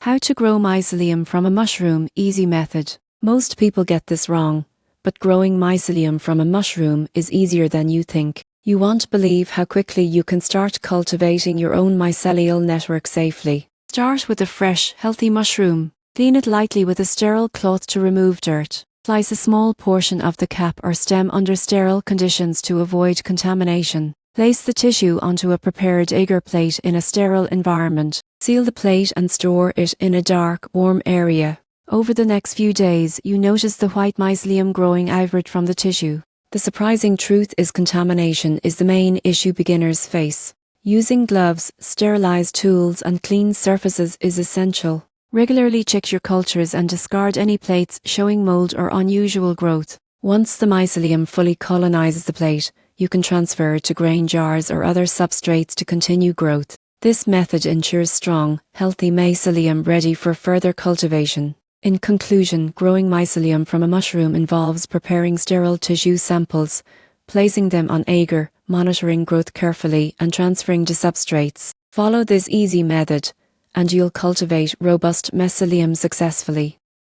How to grow mycelium from a mushroom, easy method. Most people get this wrong, but growing mycelium from a mushroom is easier than you think. You won't believe how quickly you can start cultivating your own mycelial network safely. Start with a fresh, healthy mushroom. Clean it lightly with a sterile cloth to remove dirt. Place a small portion of the cap or stem under sterile conditions to avoid contamination. Place the tissue onto a prepared agar plate in a sterile environment. Seal the plate and store it in a dark, warm area. Over the next few days, you notice the white mycelium growing outward from the tissue. The surprising truth is contamination is the main issue beginners face. Using gloves, sterilized tools, and clean surfaces is essential. Regularly check your cultures and discard any plates showing mold or unusual growth. Once the mycelium fully colonizes the plate, you can transfer it to grain jars or other substrates to continue growth. This method ensures strong, healthy mycelium ready for further cultivation. In conclusion, growing mycelium from a mushroom involves preparing sterile tissue samples, placing them on agar, monitoring growth carefully, and transferring to substrates. Follow this easy method, and you'll cultivate robust mycelium successfully.